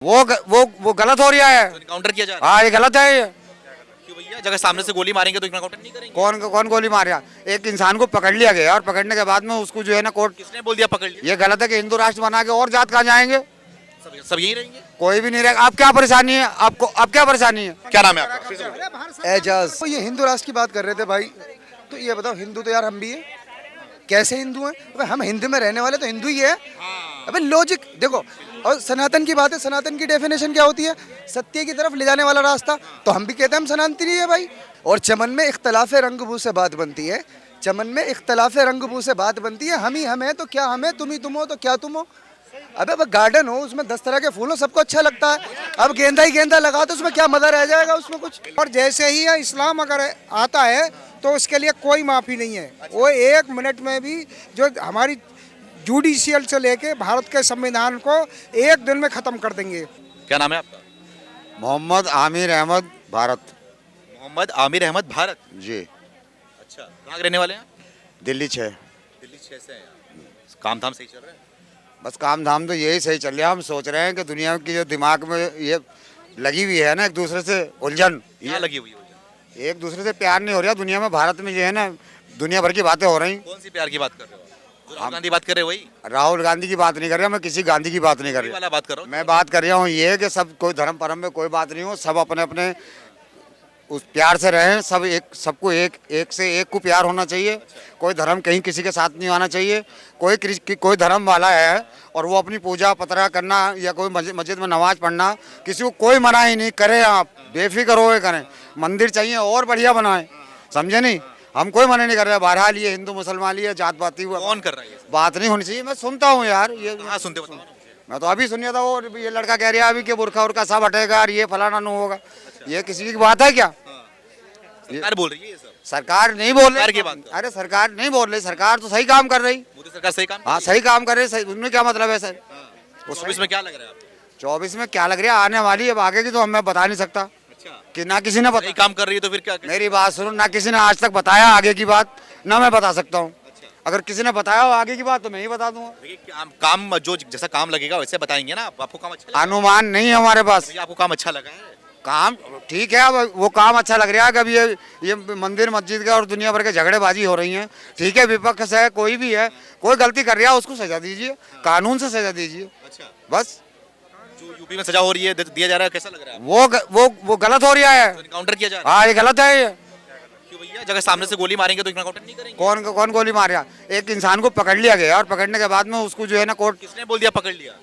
वो गलत हो रहा है। तो इनकाउंटर किया जा रहा हाँ, ये गलत है ये। है क्यों भैया? जगह सामने से गोली मारेंगे तो इनकाउंटर नहीं करेंगे? कौन गोली मारा? एक इंसान को पकड़ लिया गया और पकड़ने के बाद में उसको जो है ना कोर्ट। किसने बोल दिया पकड़ लिया? ये गलत है कि हिंदू राष्ट्र बना के और जात कहाँ जाएंगे? सब यही रहेंगे? कोई भी नहीं रहेगा। आप क्या परेशानी है आपको? अब क्या परेशानी है? क्या नाम है आपका? एजाज। तो ये हिंदू राष्ट्र की बात कर रहे थे भाई, तो ये बताओ हिंदू तो यार हम भी है, कैसे हिंदू हैं? अबे हम हिंदू में रहने वाले तो हिंदू ही है। अबे लॉजिक देखो। और सनातन की बात है, सनातन की डेफिनेशन क्या होती है? सत्य की तरफ ले जाने वाला रास्ता। तो हम भी कहते हैं हम सनातनी है भाई। और चमन में इख्तलाफ रंग बू से बात बनती है, चमन में इख्तलाफ रंग बू से बात बनती है। हम ही हम है तो क्या हम है, तुम ही तुम हो तो क्या तुम हो। अबे अब गार्डन हो, उसमें 10 तरह के फूल हो, सबको अच्छा लगता है। अब गेंदा ही गेंदा लगा तो उसमें क्या मजा रह जाएगा उसमें कुछ। और जैसे ही इस्लाम अगर आता है तो उसके लिए कोई माफ़ी नहीं है। वो 1 मिनट में भी जो हमारी जुडिशियल से लेके भारत के संविधान को 1 दिन में ख़त्म कर देंगे। क्या नाम है आपका? मोहम्मद आमिर अहमद, भारत। मोहम्मद आमिर अहमद, भारत। जी। अच्छा, कहाँ के रहने वाले हैं? दिल्ली 6। दिल्ली 6 से हैं। काम धाम सही चल रहा है? बस काम धाम तो यही सही चल रहा है। हम सोच रहे हैं कि दुनिया की जो दिमाग में ये लगी हुई है ना एक दूसरे से उलझन, यहाँ लगी हुई है। एक दूसरे से प्यार नहीं हो रहा दुनिया में। भारत में जो है ना दुनिया भर की बातें हो रही। कौन सी प्यार की बात कर रहे हो? जो राहुल गांधी बात कर रहे हो वही राहुल गांधी की बात नहीं कर रहा मैं, किसी गांधी की बात नहीं कर वही रहा। वाला बात कर रहा हूँ। मैं बात कर रहा हूँ ये कि सब कोई धर्म परम में कोई बात नहीं हो, सब अपने अपने उस प्यार से रहें। सब एक, सबको एक से एक को प्यार होना चाहिए। कोई धर्म कहीं किसी के साथ नहीं आना चाहिए। कोई धर्म वाला है और वो अपनी पूजा पतरा करना या कोई मस्जिद में नमाज पढ़ना, किसी को कोई मना ही नहीं करे। आप बेफिक्र हो करें, मंदिर चाहिए और बढ़िया बनाएं, समझे नहीं? हम कोई मना नहीं कर रहे। बहरहाल ये हिंदू मुसलमान ये जात पाती हुआ कौन कर रहा है ये? बात नहीं होनी चाहिए। मैं सुनता हूँ यार ये। कहाँ सुनते बताओ ना। मैं तो अभी सुनिया था वो ये लड़का कह रहा है अभी कि बुरखा उरखा सब हटेगा और ये फलाना नहीं होगा। ये किसी की बात है क्या? सरकार बोल रही है ये सब। सरकार नहीं बोल सरकार की रही। बात कर। अरे सरकार नहीं बोल रही, सरकार तो सही काम कर रही। मोदी सरकार सही काम हाँ सही काम कर रही है। उसमें क्या मतलब है सर? उस 24 में क्या लग रहा है आपको? 24 में क्या लग रहा है? आने वाली अब आगे की तो मैं बता नहीं सकता अच्छा, कि ना किसी ने सही काम कर रही है तो फिर क्या? मेरी बात सुनो, ना किसी ने आज तक बताया आगे की बात, ना मैं बता सकता हूँ। अगर किसी ने बताया हो आगे की बात तो मैं ही बता दूंगा। देखिए काम जो जैसा काम लगेगा वैसे बताएंगे ना। आपको काम अच्छा लगा? अनुमान नहीं है हमारे पास। भैया आपको काम अच्छा लगा है? काम ठीक है, अब वो काम अच्छा लग रहा है। कभी ये मंदिर मस्जिद का और दुनिया भर के झगड़ेबाजी हो रही है, ठीक है। विपक्ष है, कोई भी है, कोई गलती कर रहा है उसको सजा दीजिए, कानून से सजा दीजिए अच्छा, बस। जो यूपी में सजा हो रही है दिया जा रहा है, कैसा लग रहा है? वो गलत हो रहा है। तो इनकाउंटर किया जा रहा हाँ ये गलत है ये। है क्यों भैया? जगह सामने से गोली मारेंगे तो इनकाउंटर नहीं करेंगे? कौन गोली मारा? एक इंसान को पकड़ लिया गया और पकड़ने के बाद में उसको जो है ना कोर्ट। किसने बोल दिया पकड़ लिया?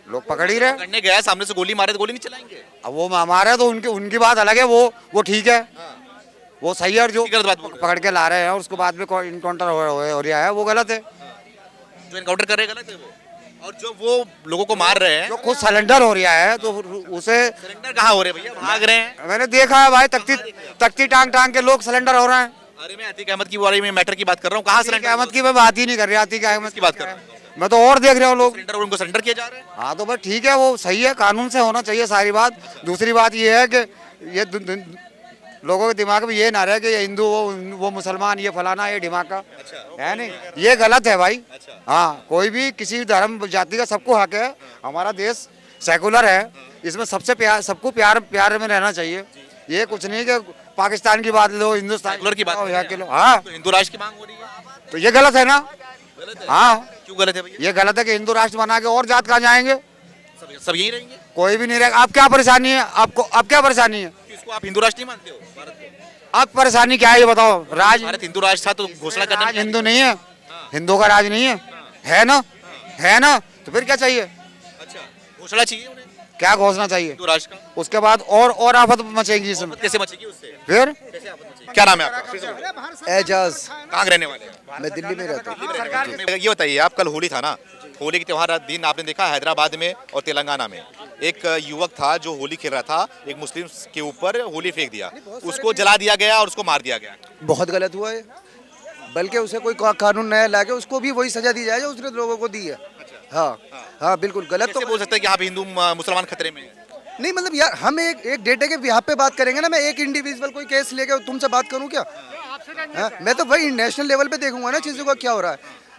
लोग पकड़ ही रहे। पकड़ने गया, सामने से गोली मारे तो गोली नहीं चलाएंगे? अब वो हमारे तो उनकी बात अलग है। वो ठीक है, वो सही है। और जो गलत बात बोल रहे पकड़ के ला रहे हैं और उसके बाद में इनकाउंटर हो रहा है वो गलत है। जो इनकाउंटर कर रहे हैं गलत है वो। और जो वो लोगों को मार रहे हैं, जो खुद सरेंडर हो रहा है तो उसे सरेंडर कहाँ हो रहे हैं भैया? भाग रहे हैं। मैंने देखा है भाई, तख्ती टांग के लोग सरेंडर हो रहे हैं। अरे मैं अतीक अहमद की बारे में मैटर की बात कर रहा हूँ। कहाँ अतीक सरेंडर? अहमद की मैं बात ही नहीं कर रहा। अतीक अहमद की बात कर रहा हूँ। मैं तो और देख रहा हूँ लोग। सरेंडर, उनको सरेंडर किया जा रहा है। हाँ तो भाई ठीक है, वो सही है, कानून से होना चाहिए सारी बात। दूसरी बात ये है कि ये लोगों के दिमाग में ये ना रहे कि ये हिंदू वो मुसलमान, ये फलाना ये ढिमाका है नहीं। ये गलत है भाई। हाँ कोई भी किसी धर्म जाति का सबको हक है। हमारा देश सेकुलर है, इसमें सबसे सबको प्यार में रहना चाहिए। ये कुछ नहीं कि पाकिस्तान की बात लो, हिंदुस्तान की बात यहाँ के लो। हाँ तो हिंदू राष्ट्र की मांग हो रही है तो ये गलत है ना। गलत है? हाँ क्यों गलत है भैया? ये गलत है कि हिंदू राष्ट्र बना के और जात कहाँ जाएंगे? सब यही रहेंगे? कोई भी नहीं रहेगा। आप क्या परेशानी है आपको? अब क्या परेशानी है? इसको आप हिंदू राष्ट्र नहीं मानते हो भारत को? अब परेशानी क्या है ये बताओ? भारत हिंदू राष्ट्र था तो घोषणा करना राज हिंदू नहीं है, हिंदू का राज नहीं है, है ना? है ना? तो फिर क्या चाहिए? अच्छा, घोषणा चाहिए उन्हें क्या घोषणा चाहिए? हिंदू राष्ट्र का। उसके बाद और आफत मचेगी इसमें। कैसे बचेगी उससे? फिर कैसे आफत मचेगी? क्या नाम है आपका? एजाज। कहाँ के रहने वाले हैं? मैं दिल्ली में रहता हूँ। ये बताइए, आप कल होली था ना, होली के त्योहार दिन आपने देखा हैदराबाद में और तेलंगाना में एक युवक था जो होली खेल रहा था, एक मुस्लिम के ऊपर होली फेंक दिया, उसको जला दिया गया और उसको मार दिया गया। बहुत गलत हुआ है, बल्कि उसे कोई कानून नया लाके उसको भी वही सजा दी जाए जो उसने लोगों को दी है। हाँ हाँ बिल्कुल गलत। तो बोल सकते हैं कि आप हिंदू मुसलमान खतरे में है? नहीं मतलब यार हम एक डेटे के यहाँ पे बात करेंगे ना। मैं एक इंडिविजुअल कोई केस लेके तुमसे बात करूँ क्या? हाँ मैं तो भाई नेशनल लेवल पे देखूंगा ना चीज़ों का क्या हो रहा है।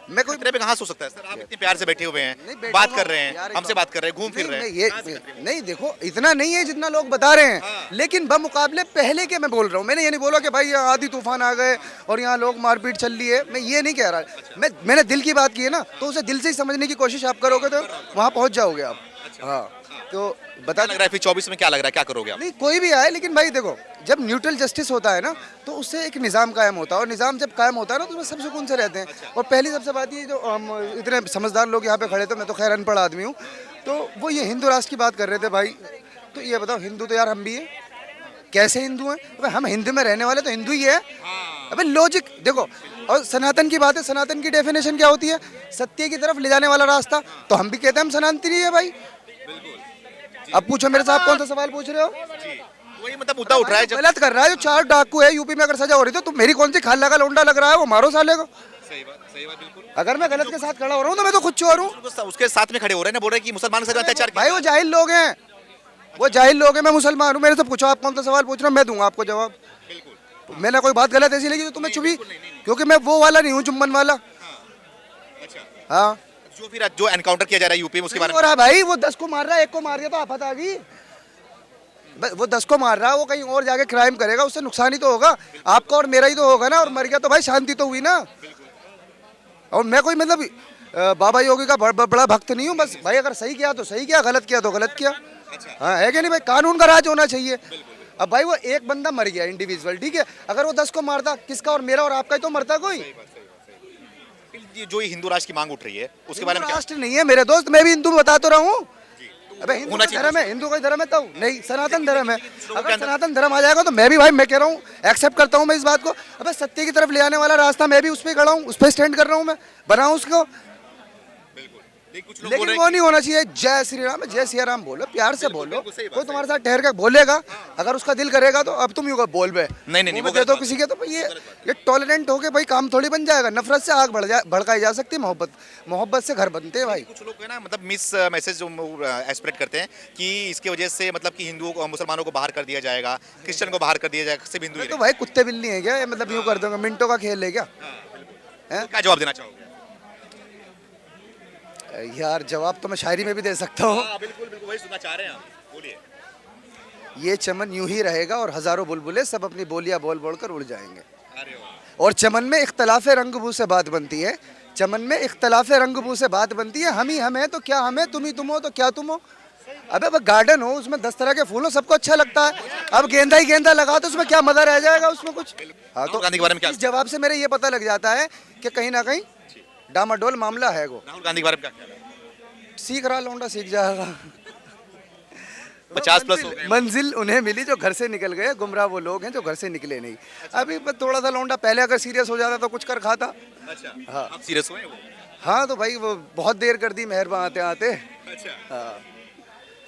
मैं कोई खतरे पे कहाँ सो सकता है सर? आप इतने प्यार से बैठे हुए नहीं, हैं, बैठा बात हुआ कर रहे हूँ यार, हैं, एक हमसे बात- बात कर रहे हैं, घूम फिर रहे नहीं, हैं। नहीं देखो इतना नहीं है जितना लोग बता रहे हैं, लेकिन बमुकाबले पहले के मैं बोल रहा हूँ। मैंने ये नहीं बोला कि भाई यहाँ आंधी तूफान आ गए और यहाँ लोग मारपीट चल रही है, मैं ये नहीं कह रहा। मैंने दिल की बात की है ना, तो उसे दिल से ही समझने की कोशिश आप करोगे तो वहाँ पहुँच जाओगे आप। हाँ तो बता क्या लग रहा है फिर 24 में क्या लग रहा है, क्या करोगे आप? नहीं कोई भी आए, लेकिन भाई देखो जब न्यूट्रल जस्टिस होता है ना तो उससे एक निज़ाम कायम होता है, और निज़ाम जब कायम होता है ना तो उसमें सब सुकून से रहते हैं। और पहली सबसे बात ये जो इतने समझदार लोग यहाँ पे खड़े थे, मैं तो खैर अनपढ़ आदमी हूँ, तो वो ये हिंदू राष्ट्र की बात कर रहे थे भाई। तो ये बताओ हिंदू तो यार हम भी हैं, कैसे हिंदू हैं? अबे हम हिंदू में रहने वाले तो हिंदू ही है। अबे लॉजिक देखो, और सनातन की बात है, सनातन की डेफिनेशन क्या होती है? सत्य की तरफ ले जाने वाला रास्ता। तो हम भी कहते हैं हम सनातनी है भाई। अब पूछो मेरे से, आप कौन सा सवाल पूछ रहे हो? वही मतलब मुद्दा उठ रहा है जब गलत कर रहा है। जो 4 डाकू है यूपी में अगर सजा हो रही तो मेरी कौन सी खाला का लौंडा लग रहा है? वो मारो साले को। सही बात बिल्कुल। अगर मैं गलत के साथ खड़ा हो रहा हूँ तो मैं तो खुद चोर हूँ उसके साथ में खड़े हो रहे हैं ना, बोल रहे हैं कि मुसलमान के साथ अत्याचार किया। भाई। वो जाहिल लोग हैं, वो जाहिल लोग हैं। मैं मुसलमान हूँ, मेरे से पूछो आप कौन सा सवाल पूछ रहे हो, मैं दूंगा आपको जवाब। मैंने कोई बात गलत ऐसी लगी तो तुम्हें चुभी, क्योंकि मैं वो वाला नहीं हूँ चुम्बन वाला। हाँ जो फिर जो एनकाउंटर किया जा रहा है यूपी में उसके बारे हो में रहा है भाई। वो 10 को मार रहा है, 1 को मार दिया तो आफत आ गई। वो 10 को मार रहा है, वो कहीं और जाके क्राइम करेगा, उससे नुकसान ही तो होगा आपका और मेरा ही तो होगा ना। और मर गया तो भाई शांति तो हुई ना। और मैं कोई मतलब बाबा योगी का बड़ा भक्त नहीं हूँ। बस भाई अगर सही किया तो सही किया, गलत किया तो गलत किया। हाँ है कि नहीं भाई? कानून का राज होना चाहिए। अब भाई वो एक बंदा मर गया इंडिविजुअल, ठीक है, अगर वो 10 को मारता, किसका और मेरा और आपका ही तो मरता कोई। ये जो ये हिंदू राष्ट्र की मांग उठ रही है उसके बारे में क्या? राष्ट्र नहीं है मेरे दोस्त, मैं भी हिंदू बता तो रहा हूँ। अबे हिंदू होना का चाहिए। धर्म है, हिंदू का धर्म है तब नहीं, सनातन धर्म है। अगर सनातन धर्म आ जाएगा तो मैं भी भाई, मैं कह रहा हूँ एक्सेप्ट करता हूँ मैं इस बात को। अबे सत्य की तरफ ले आने वाला रास्ता मैं भी उस पर खड़ा हूँ, उस पर स्टैंड कर रहा हूँ, मैं बनाऊँ उसको। कुछ लोग बोल लेकिन रहे वो नहीं होना चाहिए जय श्री राम, जय सिया राम बोलो, प्यार से बोलो। कोई तुम्हारे साथ ठहर के बोलेगा, अगर उसका दिल करेगा तो अब तुम यूँ बोल बे नहीं, वो दे दो किसी के, तो ये टॉलरेंट होके भाई काम थोड़ी बन जाएगा। नफरत से आग भड़काई जा सकती है, मोहब्बत से घर बनते हैं भाई। कुछ लोग है ना मतलब मिस मैसेज एक्सप्रेस करते हैं कि इसके वजह से मतलब कि हिंदुओं मुसलमानों को बाहर कर दिया जाएगा, क्रिश्चियन को बाहर कर दिया जाएगा, सिर्फ हिंदू ही तो भाई कुत्ते बिल्ली है क्या? मतलब यूँ कर दूंगा, मिनटों का खेल है क्या? रहेंगे। क्या जवाब देना चाहोगे? यार जवाब तो मैं शायरी में भी दे सकता हूँ। बिल्कुल वही सुनना चाह रहे हैं आप, बोलिए। ये चमन यूं ही रहेगा और हजारों बुलबुलें सब अपनी बोलियां बोल बोल कर उड़ जाएंगे। अरे वाह। और चमन में इख्तलाफ रंग बू से बात बनती है, चमन में इख्तलाफ रंग बू से बात बनती है। हम ही हम है तो क्या हम है, तुम ही तुम हो तो क्या तुम हो। अबे वो गार्डन हो, उसमें 10 तरह के फूल हो, सबको अच्छा लगता है। अब गेंदा ही गेंदा लगा तो उसमें क्या मजा रह जाएगा उसमें कुछ। हाँ तो गांधी के बारे में क्या? इस जवाब से मेरे ये पता लग जाता है कि कहीं ना कहीं डामाडोल मामला है। वो राहुल गांधी के बारे में क्या ख्याल है? सीख रहा लौंडा सीख जाएगा। 50+ हो गए। मंजिल उन्हें मिली जो घर से निकल गए, गुमराह वो लोग हैं जो घर से निकले नहीं। अभी बस थोड़ा सा लौंडा पहले अगर सीरियस हो जाता तो कुछ कर खाता। अच्छा हाँ। आप सीरियस हुए हैं वो? हाँ तो भाई वो बहुत देर कर दी मेहरबान आते आते। अच्छा हाँ।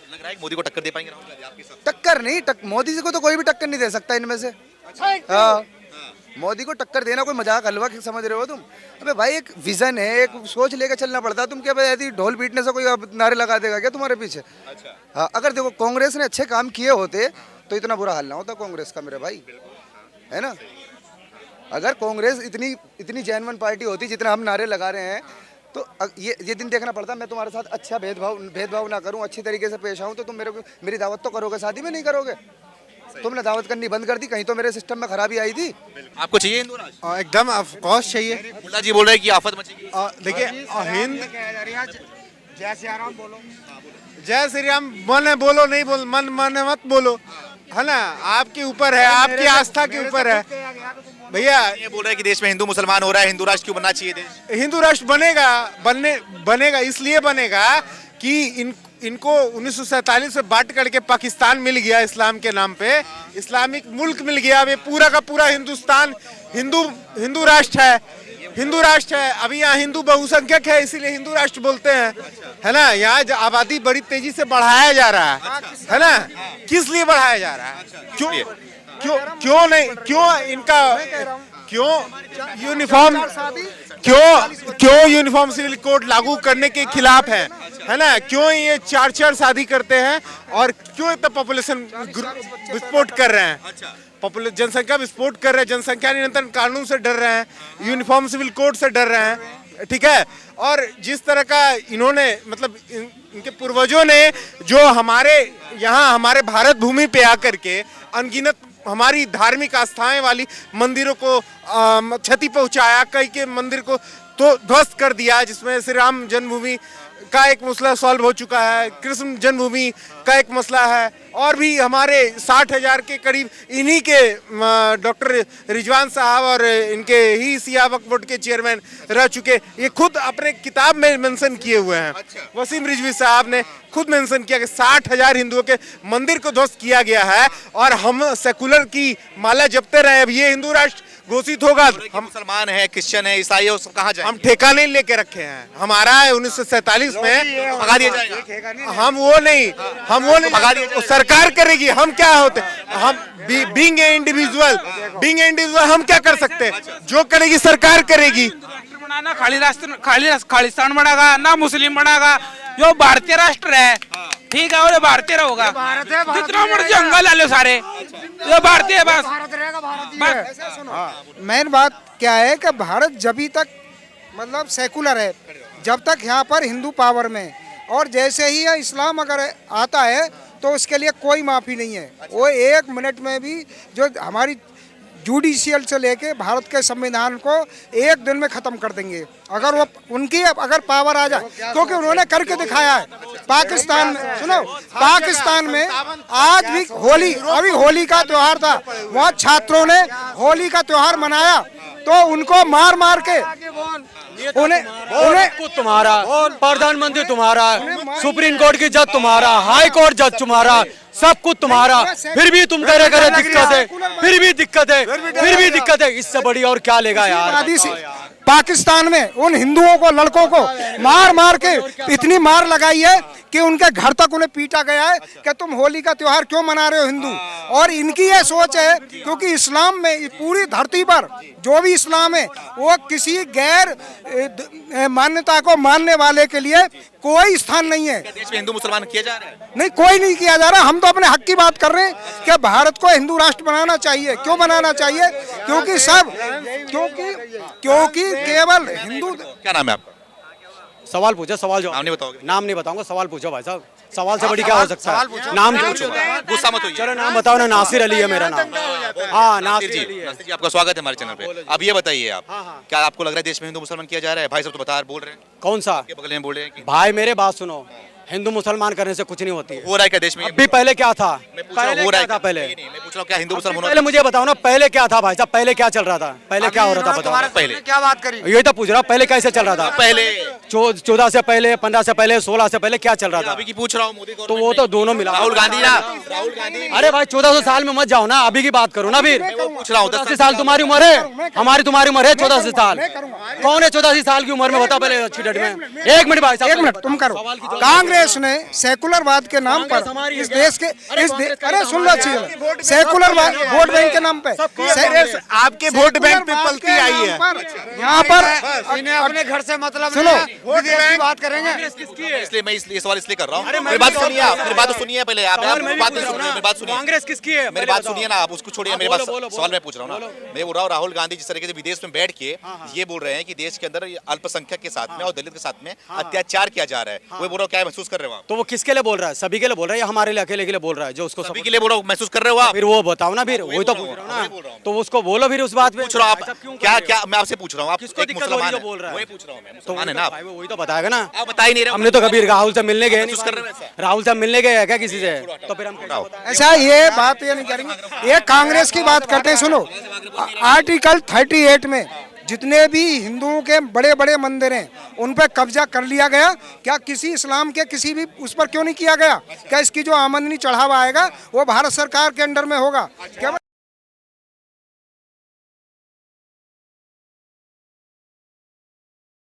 लग रहा है कि मोदी को टक्कर दे पाएंगे राहुल गांधी आपके साथ? टक्कर नहीं, मोदी जी को तो कोई भी टक्कर नहीं दे सकता इनमें से। हाँ मोदी को टक्कर देना कोई मजाक हलवा समझ रहे हो तुम? अबे भाई एक विजन है, एक सोच लेकर चलना पड़ता है। तुम क्या भाई ऐसी ढोल पीटने से कोई अब नारे लगा देगा क्या तुम्हारे पीछे? अच्छा। हाँ अगर देखो कांग्रेस ने अच्छे काम किए होते तो इतना बुरा हाल ना होता कांग्रेस का मेरे भाई, है ना। अगर कांग्रेस इतनी जेन्युइन पार्टी होती जितना हम नारे लगा रहे हैं तो ये दिन देखना पड़ता। मैं तुम्हारे साथ अच्छा भेदभाव ना करूं, अच्छी तरीके से पेश आऊं तो तुम मेरी दावत तो करोगे, शादी में नहीं करोगे। तुमने दावत करनी बंद कर दी, कहीं तो मेरे सिस्टम में खराबी आई थी। आपको चाहिए हिंदू राष्ट्र? एकदम ऑफ कोर्स चाहिए। मुल्ला जी बोल रहे हैं कि आफत मचेगी। देखिए हिंद जय सिया राम बोलो। जय श्री राम मन बोलो, नहीं बोल मन मत बोलो, है ना। आपके ऊपर है, आपकी आस्था के ऊपर है भैया। ये बोल रहे हैं कि देश में हिंदू मुसलमान हो रहा है, हिंदू राष्ट्र क्यों बनना चाहिए देश? हिंदू राष्ट्र बनेगा इसलिए बनेगा कि इनको 1947 में बांट करके पाकिस्तान मिल गया इस्लाम के नाम पे, इस्लामिक मुल्क मिल गया। अब ये पूरा का पूरा हिंदुस्तान हिंदू राष्ट्र है। अभी यहाँ हिंदू बहुसंख्यक है, इसीलिए हिंदू राष्ट्र बोलते हैं, है ना। यहाँ आबादी बड़ी तेजी से बढ़ाया जा रहा है ना। किस लिए बढ़ाया जा रहा है? क्यों इनका यूनिफॉर्म सिविल कोड लागू करने के खिलाफ है ना। क्यों ये 4 शादी करते हैं और क्यों इतना पॉपुलेशन विस्फोट कर रहे हैं? जनसंख्या विस्फोट कर रहे हैं, जनसंख्या नियंत्रण कानून से डर रहे हैं, यूनिफॉर्म सिविल कोड से डर रहे हैं। ठीक है। और जिस तरह का इन्होंने मतलब इनके पूर्वजों ने जो हमारे यहाँ हमारे भारत भूमि पे आकर के अनगिनत हमारी धार्मिक आस्थाएं वाली मंदिरों को क्षति पहुंचाया, कई के मंदिर को तो ध्वस्त कर दिया, जिसमें श्री राम जन्मभूमि का एक मसला सॉल्व हो चुका है, कृष्ण जन्मभूमि का एक मसला है, और भी हमारे 60,000 के करीब इन्हीं के डॉक्टर रिजवान साहब और इनके ही सिया वक्फ बोर्ड के चेयरमैन रह चुके, ये खुद अपने किताब में मेंशन किए हुए हैं। वसीम रिजवी साहब ने खुद मेंशन किया कि 60,000 हिंदुओं के मंदिर को ध्वस्त किया गया है, और हम सेकुलर की माला जपते रहे। अब ये हिंदू राष्ट्र घोषित होगा, हम मुसलमान हैं, क्रिश्चियन है, ईसाई है, कहाँ जाएंगे? हम ठेका नहीं लेके रखे हैं, हमारा है 1947 में भगा दिया जाएगा। हम वो नहीं भगा दिया जाएगा। सरकार करेगी, हम क्या होते, हम बीइंग ए इंडिविजुअल हम क्या कर सकते हैं, जो करेगी सरकार करेगी। बनाना खालिस्तान बनेगा ना, मुस्लिम बनेगा, जो भारतीय राष्ट्र है, ठीक है, और भारतीय होगा। जितना मर्जी जंगल ले लो सारे, जो भारतीय बस। मेन बात क्या है कि भारत जब तक मतलब सेकुलर है, जब तक यहाँ पर हिंदू पावर में, और जैसे ही ये इस्लाम अगर आता है तो उसके लिए कोई माफ़ी नहीं है। वो 1 मिनट में भी जो हमारी जुडिशियल से लेके भारत के संविधान को 1 दिन में ख़त्म कर देंगे, अगर वो उनकी अगर पावर आ जाए, क्योंकि उन्होंने करके दिखाया है। पाकिस्तान में सुनो, पाकिस्तान में आज भी होली, अभी होली का त्यौहार था, वहाँ छात्रों ने होली का त्यौहार मनाया, तो उनको मार मार के उन्हें तुम्हारा प्रधानमंत्री तुम्हारा, सुप्रीम कोर्ट की जज तुम्हारा, हाई कोर्ट जज तुम्हारा, सब कुछ तुम्हारा, फिर भी तुम करे दिक्कत है, फिर भी दिक्कत है, इससे बड़ी और क्या लेगा यार। पाकिस्तान में उन हिंदुओं को, लड़कों को मार मार के इतनी मार लगाई है कि उनके घर तक उन्हें पीटा गया है कि तुम होली का त्योहार क्यों मना रहे हो हिंदू। और इनकी ये सोच है, क्योंकि इस्लाम में पूरी धरती पर जो भी इस्लाम है वो किसी गैर मान्यता को मानने वाले के लिए कोई स्थान नहीं है। देश में हिंदू मुसलमान किया जा रहा है? नहीं, कोई नहीं किया जा रहा। हम तो अपने हक की बात कर रहे हैं कि भारत को हिंदू राष्ट्र बनाना चाहिए। क्यों बनाना चाहिए? क्योंकि सब क्योंकि केवल हिंदू। क्या नाम है आपका? सवाल पूछो, सवाल जो नाम नहीं बताओगे? नाम नहीं बताऊंगा, सवाल पूछो भाई साहब, सवाल से बड़ी क्या हो सकता है? नाम पूछो, गुस्सा मत होइए। चलो नाम बताओ ना। नासिर अली है मेरा नाम। हाँ, नासिर नासिर अली है। जी, आपका स्वागत है हमारे चैनल पे। अब ये बताइए आप, क्या आपको लग रहा है देश में हिंदू मुसलमान किया जा रहा है? भाई सब तो बता बोल रहे हैं, कौन सा? के बगल में बोल रहे हैं कि भाई मेरे बात सुनो, हिंदू मुसलमान करने से कुछ नहीं होती है। हो रहा है क्या देश में? अभी पहले क्या था? मैं पूछ रहा हूँ, हो रहा है था पहले? नहीं, मैं पूछ रहा हूँ क्या हिंदू मुसलमान पहले मुझे बताओ ना, पहले क्या था भाई साहब? पहले क्या चल रहा था? पहले क्या हो रहा था बताओ? पहले क्या बात करी? यही तो पूछ रहा हूँ, पहले कैसे चल रहा था? पहले 14 से पहले, 15 से पहले, 16 से पहले क्या चल रहा था? अभी की पूछ रहा हूँ, मोदी तो वो तो दोनों मिला। राहुल गांधी ना, राहुल गांधी। अरे भाई 1400 साल में मत जाओ ना, अभी की बात करो ना। फिर पूछ रहा हूँ 84 साल तुम्हारी उम्र है, हमारी तुम्हारी उम्र है 14 साल। कौन है 84 साल की उम्र में? बता पहले अच्छी डेट में। 1 मिनट भाई साहब, 1 मिनट तुम करो। कांग्रेस ने सेकुलरवाद के नाम पर इस देश के अरे सुन लो, अच्छी सेकुलर वोट बैंक के नाम पे आपके वोट बैंक पे पलती आई है यहाँ पर। इन्हें अपने घर से मतलब सुनो, विदेश की बात करेंगे। इसलिए मैं ये सवाल इसलिए कर रहा हूँ। मेरी बात सुनिए आप, मेरी बात तो सुनिए पहले आप, मेरी बात सुनिए। कांग्रेस किसकी है? मेरी बात सुनिए ना आप, उसको छोड़िए, मेरे पास सवाल मैं पूछ रहा हूँ ना। मैं बोल रहा हूँ राहुल गांधी जिस तरीके से विदेश में बैठ के ये बोल रहे हैं कि देश के अंदर अल्पसंख्यक के साथ में और दलित के साथ में अत्याचार किया जा रहा है, वो बोल रहा हूँ क्या महसूस कर रहे हो आप? तो वो किसके लिए बोल रहा है? सभी के लिए बोल रहा है या हमारे लिए अकेले के लिए बोल रहा है? जो उसको सभी के लिए बोल रहा हूँ, महसूस कर रहे हो आप? फिर वो बताओ ना, फिर वही तो पूछ रहा हूँ ना, तो उसको बोलो फिर उस बात पे। पूछ रहा हूँ आप क्या मैं आपसे पूछ रहा हूँ, आप किसको एक दिक्कत हो मुसलमान रही है है, जो बोल रहा है? वही पूछ रहा हूँ मैं, तो मुसलमान है ना आप? वही तो बताएगा ना। आप बता ही नहीं रहे। हमने तो कभी राहुल से मिलने गए महसूस कर रहे हो ऐसा? राहुल से मिलने गए हैं क्या किसी से? तो फिर हम ऐसा ये बात ये नहीं करेंगे। ये कांग्रेस की बात करते हैं। सुनो, आर्टिकल 38 में जितने भी हिंदुओं के बड़े बड़े मंदिर हैं उन पर कब्जा कर लिया गया। क्या किसी इस्लाम के किसी भी उस पर क्यों नहीं किया गया? क्या इसकी जो आमदनी चढ़ावा आएगा वो भारत सरकार के अंडर में होगा? क्या